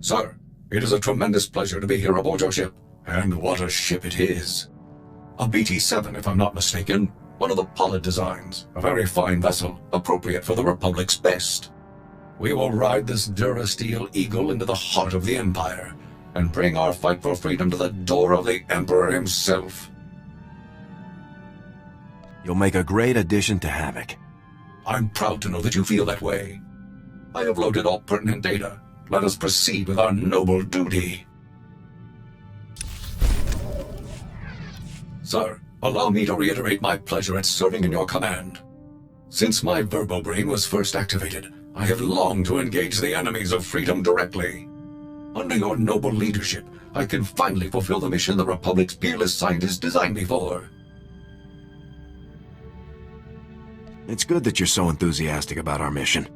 Sir, it is a tremendous pleasure to be here aboard your ship. And what a ship it is. A BT-7, if I'm not mistaken. One of the Pollard designs. A very fine vessel, appropriate for the Republic's best. We will ride this Durasteel Eagle into the heart of the Empire, and bring our fight for freedom to the door of the Emperor himself. You'll make a great addition to Havoc. I'm proud to know that you feel that way. I have loaded all pertinent data. Let us proceed with our noble duty. Sir, allow me to reiterate my pleasure at serving in your command. Since my verbobrain was first activated, I have longed to engage the enemies of freedom directly. Under your noble leadership, I can finally fulfill the mission the Republic's fearless scientists designed me for. It's good that you're so enthusiastic about our mission.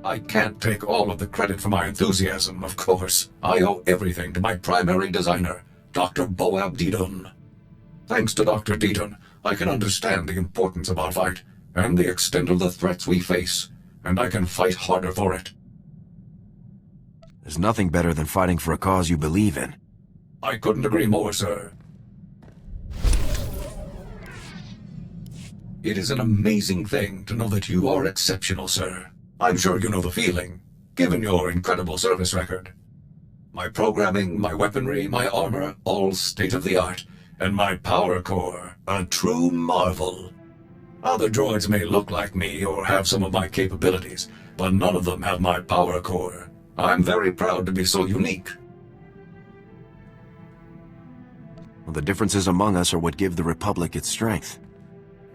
I can't take all of the credit for my enthusiasm, of course. I owe everything to my primary designer, Dr. Boab Deedon. Thanks to Dr. Deedon, I can understand the importance of our fight, and the extent of the threats we face, and I can fight harder for it. There's nothing better than fighting for a cause you believe in. I couldn't agree more, sir. It is an amazing thing to know that you are exceptional, sir. I'm sure you know the feeling, given your incredible service record. My programming, my weaponry, my armor, all state-of-the-art, and my power core, a true marvel. Other droids may look like me or have some of my capabilities, but none of them have my power core. I'm very proud to be so unique. Well, the differences among us are what give the Republic its strength.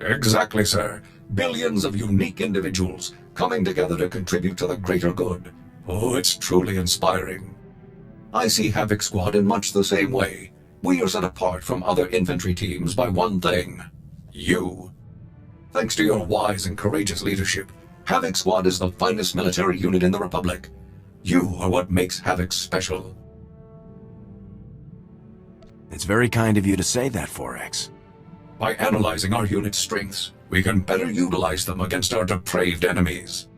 Exactly, sir. Billions of unique individuals coming together to contribute to the greater good. Oh, it's truly inspiring. I see Havoc Squad in much the same way. We are set apart from other infantry teams by one thing. You. Thanks to your wise and courageous leadership, Havoc Squad is the finest military unit in the Republic. You are what makes Havoc special. It's very kind of you to say that, 4X. By analyzing our unit's strengths, we can better utilize them against our depraved enemies.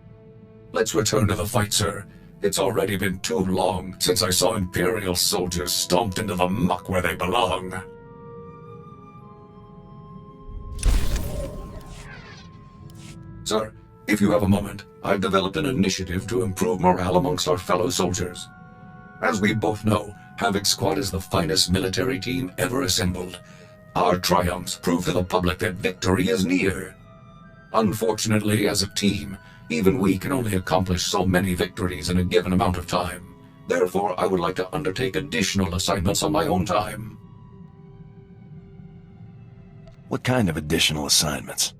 Let's return to the fight, sir. It's already been too long since I saw Imperial soldiers stomped into the muck where they belong. Sir, if you have a moment, I've developed an initiative to improve morale amongst our fellow soldiers. As we both know, Havoc Squad is the finest military team ever assembled. Our triumphs prove to the public that victory is near. Unfortunately, as a team, even we can only accomplish so many victories in a given amount of time. Therefore, I would like to undertake additional assignments on my own time. What kind of additional assignments?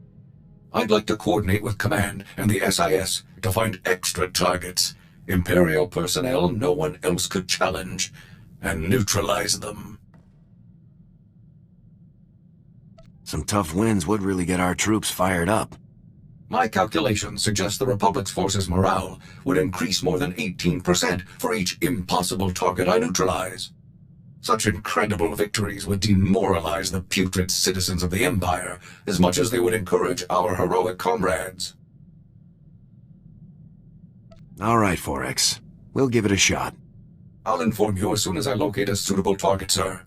I'd like to coordinate with Command and the SIS to find extra targets, Imperial personnel no one else could challenge, and neutralize them. Some tough wins would really get our troops fired up. My calculations suggest the Republic's forces' morale would increase more than 18% for each impossible target I neutralize. Such incredible victories would demoralize the putrid citizens of the Empire as much as they would encourage our heroic comrades. All right, 4X. We'll give it a shot. I'll inform you as soon as I locate a suitable target, sir.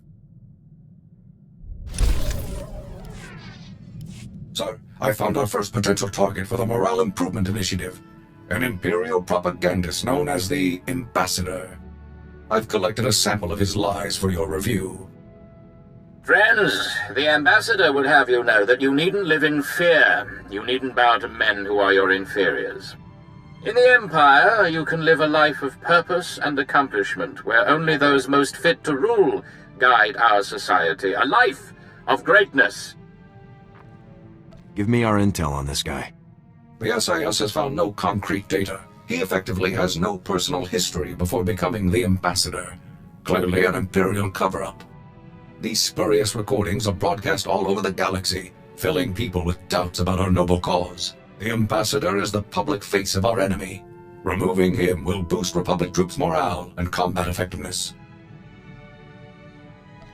Sir, I found our first potential target for the Morale Improvement Initiative, an Imperial propagandist known as the Ambassador. I've collected a sample of his lies for your review. Friends, the Ambassador would have you know that you needn't live in fear. You needn't bow to men who are your inferiors. In the Empire, you can live a life of purpose and accomplishment, where only those most fit to rule guide our society. A life of greatness. Give me our intel on this guy. The SIS has found no concrete data. He effectively has no personal history before becoming the Ambassador. Clearly an Imperial cover-up. These spurious recordings are broadcast all over the galaxy, filling people with doubts about our noble cause. The Ambassador is the public face of our enemy. Removing him will boost Republic troops' morale and combat effectiveness.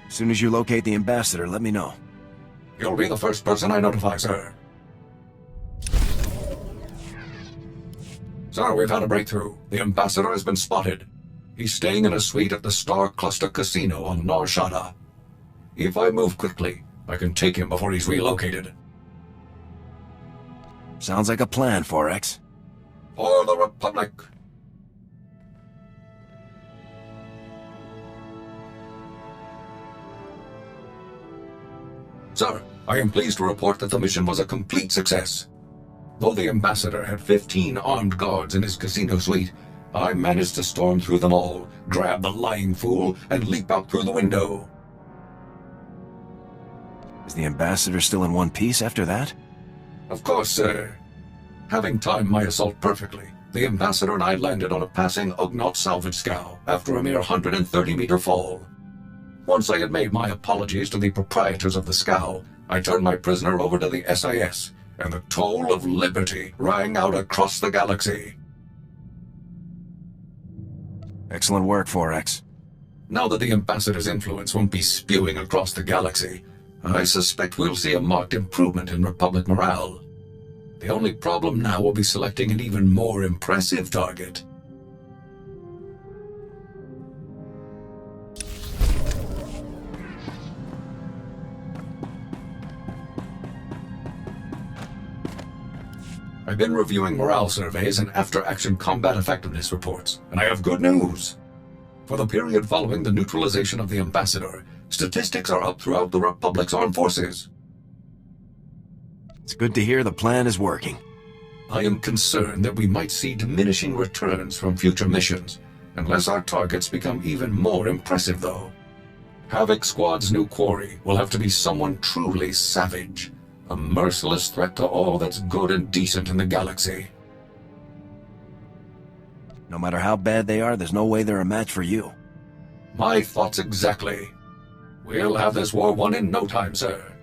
As soon as you locate the Ambassador, let me know. You'll be the first person I notify, sir. Sir, we've had a breakthrough. The Ambassador has been spotted. He's staying in a suite at the Star Cluster Casino on Nar Shaddaa. If I move quickly, I can take him before he's relocated. Sounds like a plan, Forex. For the Republic! Sir, I am pleased to report that the mission was a complete success. Though the ambassador had 15 armed guards in his casino suite, I managed to storm through them all, grab the lying fool, and leap out through the window. Is the ambassador still in one piece after that? Of course, sir. Having timed my assault perfectly, the ambassador and I landed on a passing Ugnaught salvage scow after a mere 130-meter fall. Once I had made my apologies to the proprietors of the scow, I turned my prisoner over to the SIS, and the toll of liberty rang out across the galaxy. Excellent work, Forex. Now that the ambassador's influence won't be spewing across the galaxy, I suspect we'll see a marked improvement in Republic morale. The only problem now will be selecting an even more impressive target. I've been reviewing morale surveys and after-action combat effectiveness reports, and I have good news. For the period following the neutralization of the ambassador, statistics are up throughout the Republic's armed forces. It's good to hear the plan is working. I am concerned that we might see diminishing returns from future missions, unless our targets become even more impressive, though. Havoc Squad's new quarry will have to be someone truly savage, a merciless threat to all that's good and decent in the galaxy. No matter how bad they are, there's no way they're a match for you. My thoughts exactly. We'll have this war won in no time, sir.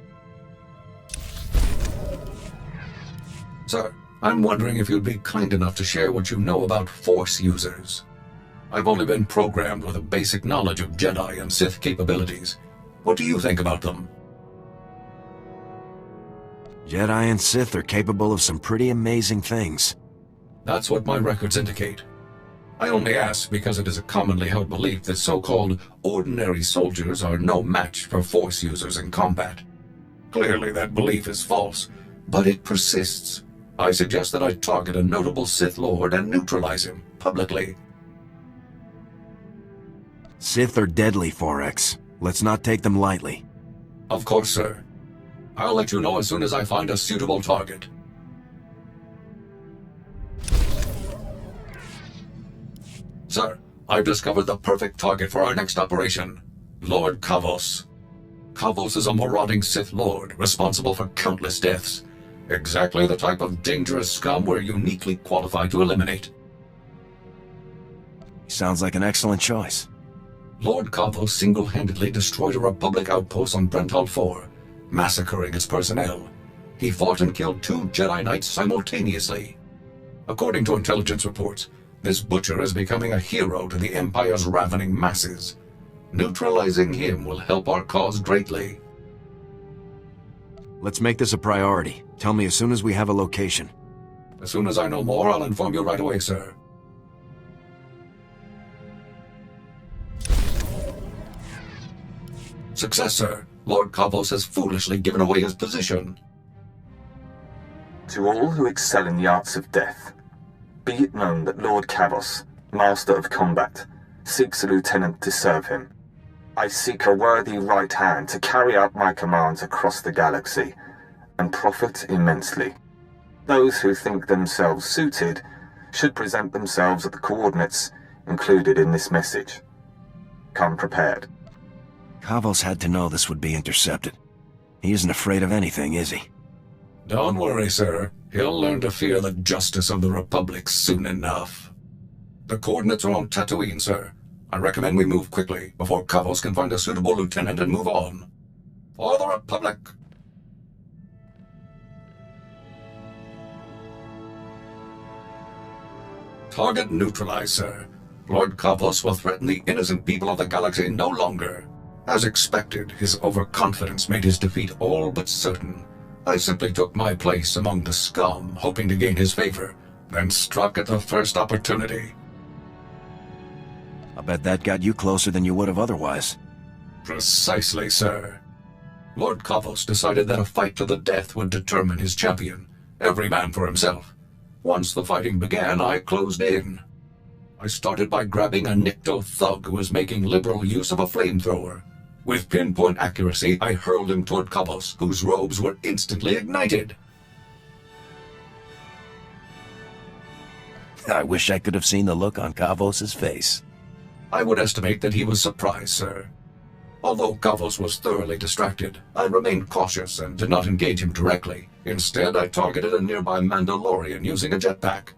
Sir, I'm wondering if you'd be kind enough to share what you know about Force users. I've only been programmed with a basic knowledge of Jedi and Sith capabilities. What do you think about them? Jedi and Sith are capable of some pretty amazing things. That's what my records indicate. I only ask because it is a commonly held belief that so-called ordinary soldiers are no match for Force users in combat. Clearly that belief is false, but it persists. I suggest that I target a notable Sith Lord and neutralize him, publicly. Sith are deadly, Forex. Let's not take them lightly. Of course, sir. I'll let you know as soon as I find a suitable target. Sir, I've discovered the perfect target for our next operation. Lord Kavos. Kavos is a marauding Sith Lord, responsible for countless deaths. Exactly the type of dangerous scum we're uniquely qualified to eliminate. Sounds like an excellent choice. Lord Kavos single-handedly destroyed a Republic outpost on Brental 4, massacring its personnel. He fought and killed 2 Jedi Knights simultaneously. According to intelligence reports, this butcher is becoming a hero to the Empire's ravening masses. Neutralizing him will help our cause greatly. Let's make this a priority. Tell me as soon as we have a location. As soon as I know more, I'll inform you right away, sir. Success, sir. Lord Kavos has foolishly given away his position. To all who excel in the arts of death, be it known that Lord Kavos, Master of Combat, seeks a lieutenant to serve him. I seek a worthy right hand to carry out my commands across the galaxy, and profit immensely. Those who think themselves suited should present themselves at the coordinates included in this message. Come prepared. Kavos had to know this would be intercepted. He isn't afraid of anything, is he? Don't worry, sir. He'll learn to fear the justice of the Republic soon enough. The coordinates are on Tatooine, sir. I recommend we move quickly, before Kavos can find a suitable lieutenant and move on. For the Republic! Target neutralized, sir. Lord Kavos will threaten the innocent people of the galaxy no longer. As expected, his overconfidence made his defeat all but certain. I simply took my place among the scum, hoping to gain his favor, then struck at the first opportunity. I bet that got you closer than you would have otherwise. Precisely, sir. Lord Kavos decided that a fight to the death would determine his champion, every man for himself. Once the fighting began, I closed in. I started by grabbing a Nikto thug who was making liberal use of a flamethrower. With pinpoint accuracy, I hurled him toward Kavos, whose robes were instantly ignited. I wish I could have seen the look on Kavos' face. I would estimate that he was surprised, sir. Although Kavos was thoroughly distracted, I remained cautious and did not engage him directly. Instead, I targeted a nearby Mandalorian using a jetpack.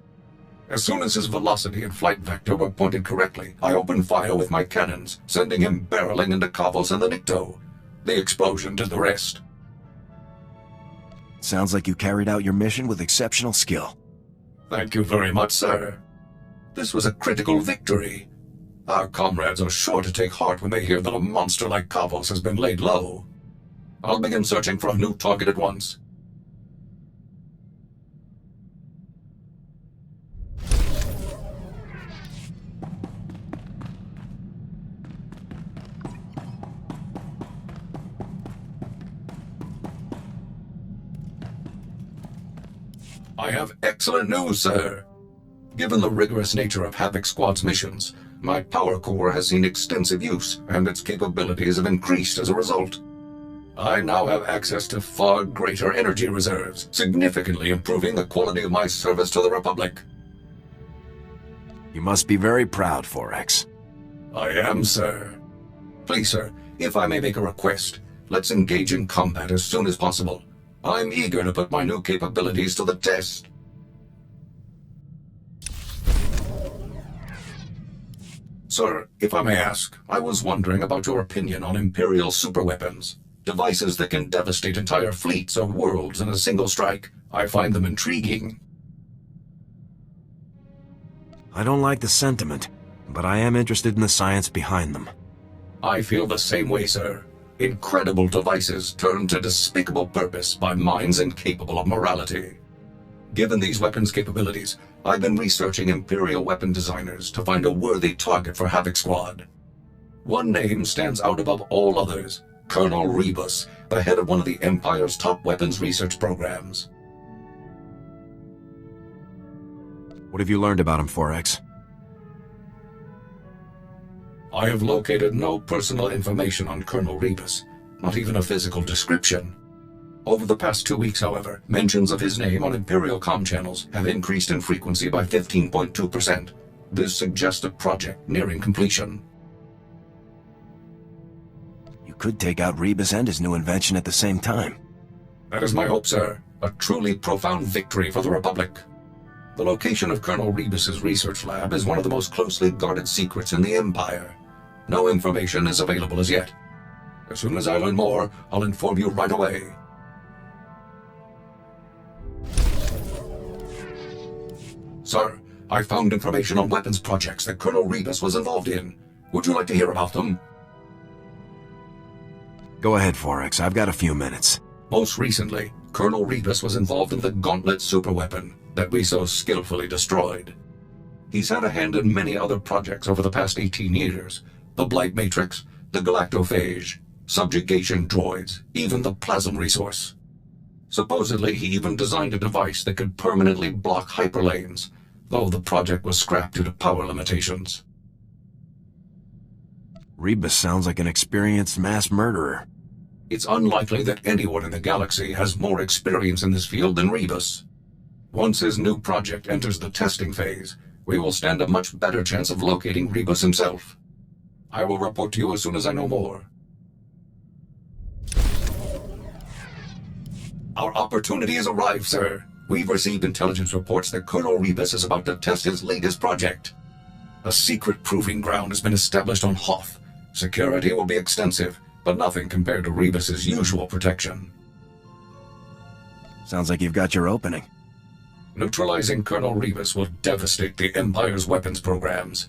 As soon as his velocity and flight vector were pointed correctly, I opened fire with my cannons, sending him barreling into Kavos and the Nikto. The explosion did the rest. Sounds like you carried out your mission with exceptional skill. Thank you very much, sir. This was a critical victory. Our comrades are sure to take heart when they hear that a monster like Kavos has been laid low. I'll begin searching for a new target at once. I have excellent news, sir. Given the rigorous nature of Havoc Squad's missions, my power core has seen extensive use, and its capabilities have increased as a result. I now have access to far greater energy reserves, significantly improving the quality of my service to the Republic. You must be very proud, Forex. I am, sir. Please, sir, if I may make a request, let's engage in combat as soon as possible. I'm eager to put my new capabilities to the test. Sir, if I may ask, I was wondering about your opinion on Imperial superweapons. Devices that can devastate entire fleets or worlds in a single strike. I find them intriguing. I don't like the sentiment, but I am interested in the science behind them. I feel the same way, sir. Incredible devices turned to despicable purpose by minds incapable of morality. Given these weapons' capabilities, I've been researching Imperial weapon designers to find a worthy target for Havoc Squad. One name stands out above all others: Colonel Rebus, the head of one of the Empire's top weapons research programs. What have you learned about him, Forex? I have located no personal information on Colonel Rebus, not even a physical description. Over the past 2 weeks, however, mentions of his name on Imperial comm channels have increased in frequency by 15.2%. This suggests a project nearing completion. You could take out Rebus and his new invention at the same time. That is my hope, sir. A truly profound victory for the Republic. The location of Colonel Rebus's research lab is one of the most closely guarded secrets in the Empire. No information is available as yet. As soon as I learn more, I'll inform you right away. Sir, I found information on weapons projects that Colonel Rebus was involved in. Would you like to hear about them? Go ahead, Forex. I've got a few minutes. Most recently, Colonel Rebus was involved in the Gauntlet superweapon that we so skillfully destroyed. He's had a hand in many other projects over the past 18 years. The Blight Matrix, the Galactophage, subjugation droids, even the Plasm resource. Supposedly, he even designed a device that could permanently block hyperlanes, though the project was scrapped due to power limitations. Rebus sounds like an experienced mass murderer. It's unlikely that anyone in the galaxy has more experience in this field than Rebus. Once his new project enters the testing phase, we will stand a much better chance of locating Rebus himself. I will report to you as soon as I know more. Our opportunity has arrived, sir. We've received intelligence reports that Colonel Rebus is about to test his latest project. A secret proving ground has been established on Hoth. Security will be extensive, but nothing compared to Rebus's usual protection. Sounds like you've got your opening. Neutralizing Colonel Rebus will devastate the Empire's weapons programs.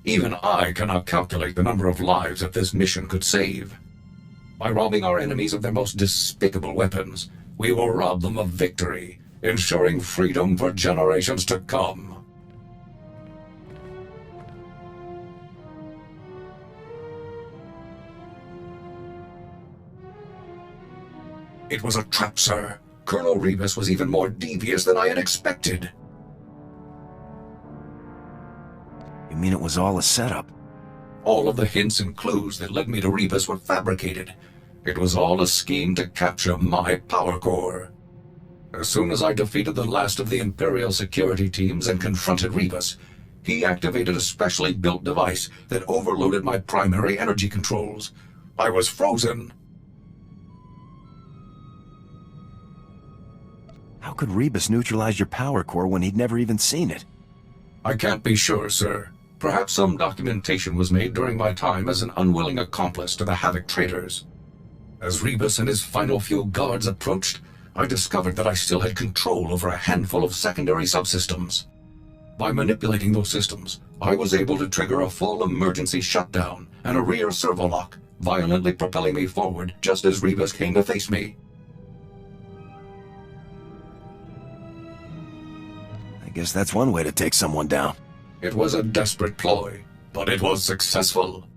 Even I cannot calculate the number of lives that this mission could save. By robbing our enemies of their most despicable weapons, we will rob them of victory, ensuring freedom for generations to come. It was a trap, sir. Colonel Rebus was even more devious than I had expected. You mean it was all a setup? All of the hints and clues that led me to Rebus were fabricated. It was all a scheme to capture my power core. As soon as I defeated the last of the Imperial security teams and confronted Rebus, he activated a specially built device that overloaded my primary energy controls. I was frozen. How could Rebus neutralize your power core when he'd never even seen it? I can't be sure, sir. Perhaps some documentation was made during my time as an unwilling accomplice to the Havoc traitors. As Rebus and his final few guards approached, I discovered that I still had control over a handful of secondary subsystems. By manipulating those systems, I was able to trigger a full emergency shutdown and a rear servo-lock, violently propelling me forward just as Rebus came to face me. I guess that's one way to take someone down. It was a desperate ploy, but it was successful.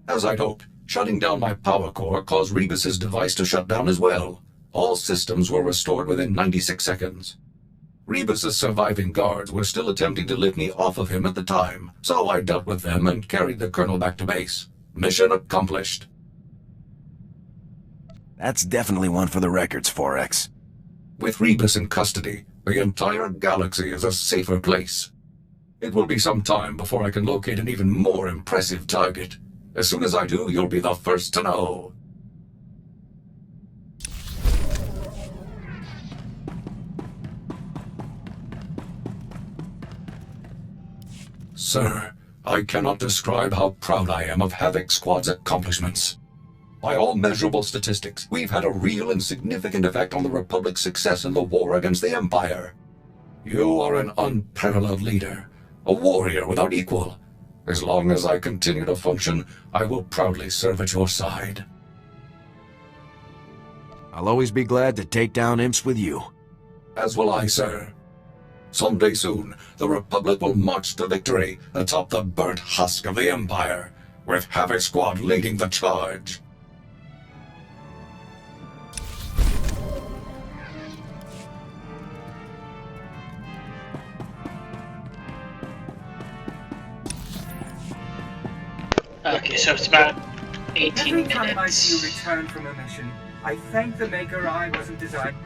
As I'd hoped, shutting down my power core caused Rebus's device to shut down as well. All systems were restored within 96 seconds. Rebus's surviving guards were still attempting to lift me off of him at the time, so I dealt with them and carried the colonel back to base. Mission accomplished. That's definitely one for the records, 4X. With Rebus in custody, the entire galaxy is a safer place. It will be some time before I can locate an even more impressive target. As soon as I do, you'll be the first to know. Sir, I cannot describe how proud I am of Havoc Squad's accomplishments. By all measurable statistics, we've had a real and significant effect on the Republic's success in the war against the Empire. You are an unparalleled leader, a warrior without equal. As long as I continue to function, I will proudly serve at your side. I'll always be glad to take down imps with you. As will I, sir. Someday soon, the Republic will march to victory atop the burnt husk of the Empire, with Havoc Squad leading the charge. Okay, so it's about 18 Every time I see you minutes. return from a mission, I thank the Maker I wasn't designed.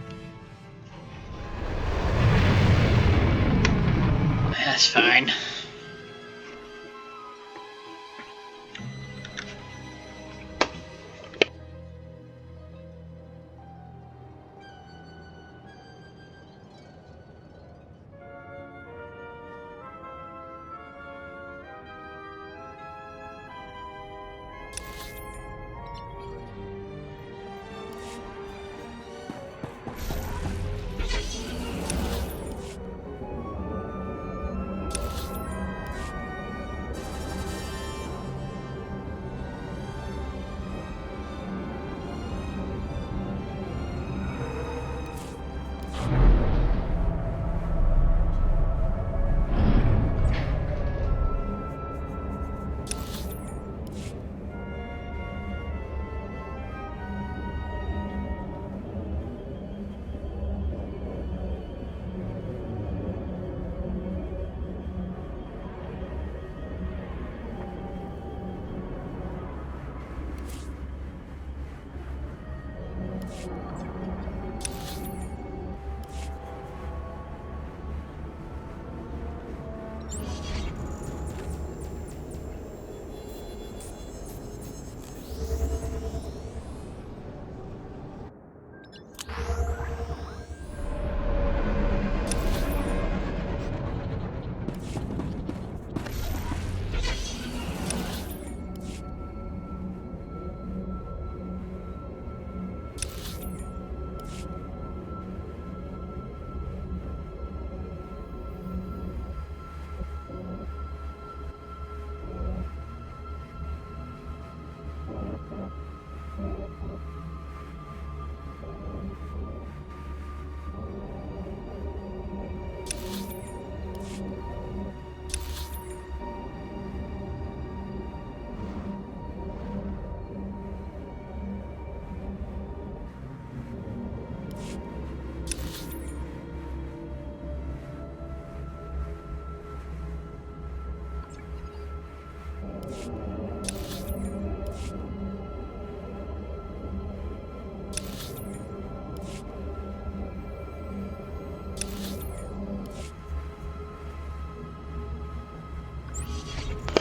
That's fine.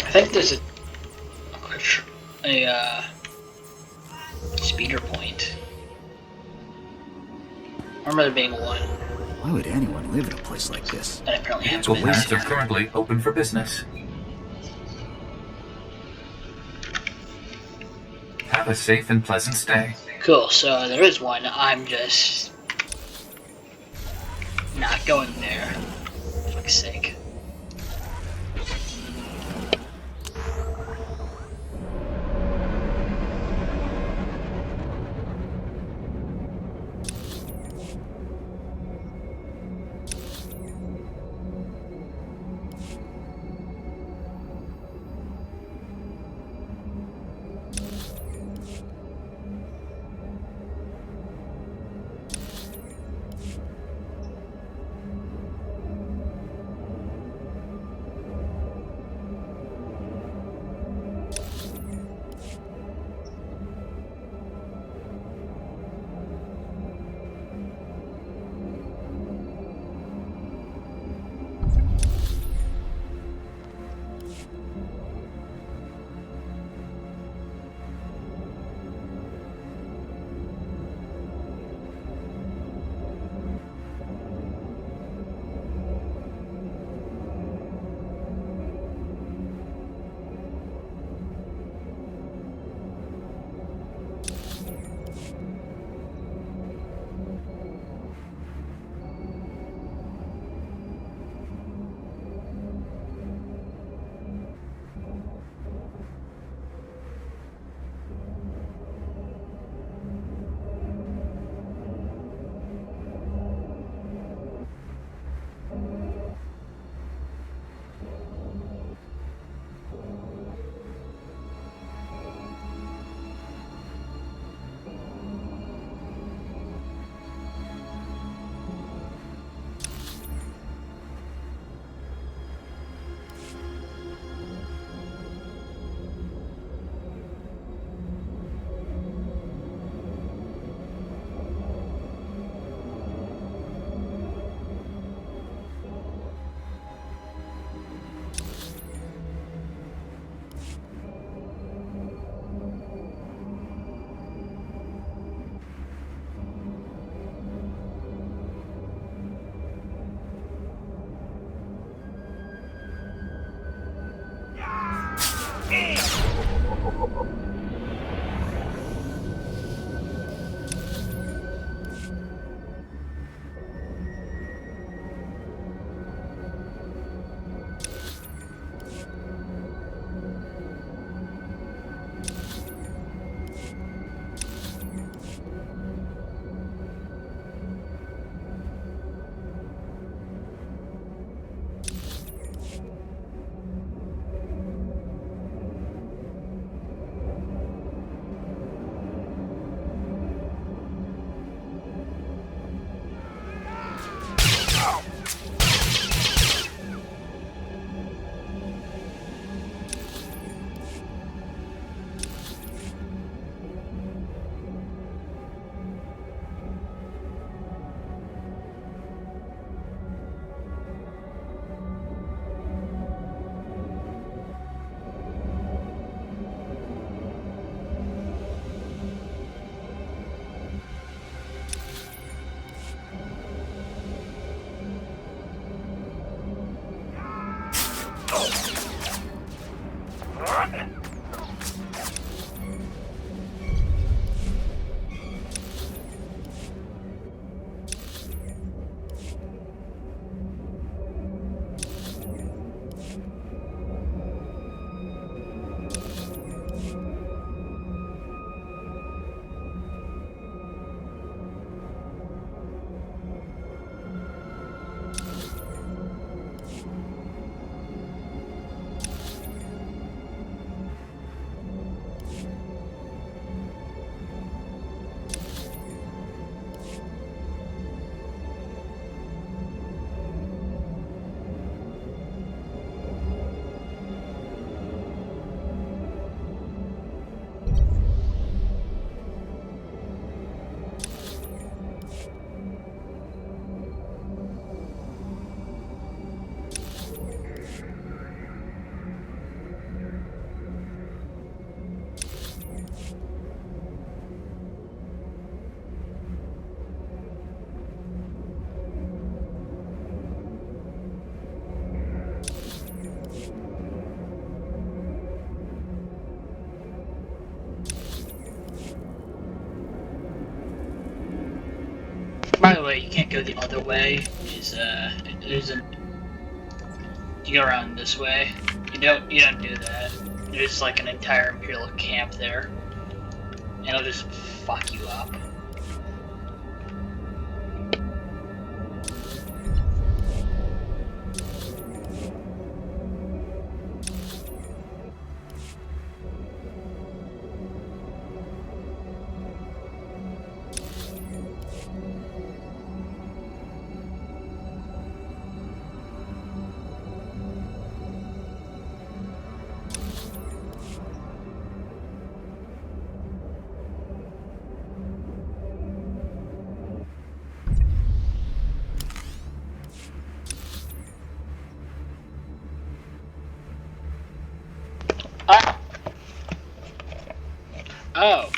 I think there's a speeder point. I remember there being one. Why would anyone live in a place like this? That apparently has Vehicle been. paths are currently open for business. Have a safe and pleasant stay. Cool, so there is one. I'm just not going there. For fuck's sake. way, you can't go the other way. You go around this way. You don't do that. There's like an entire Imperial camp there. And it'll just fuck you up. Oh,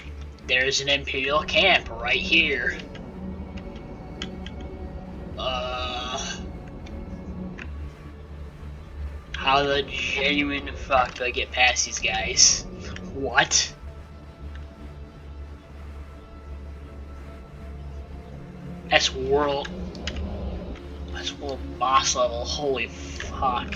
there's an Imperial camp right here. How the genuine fuck do I get past these guys? What? That's world boss level, holy fuck.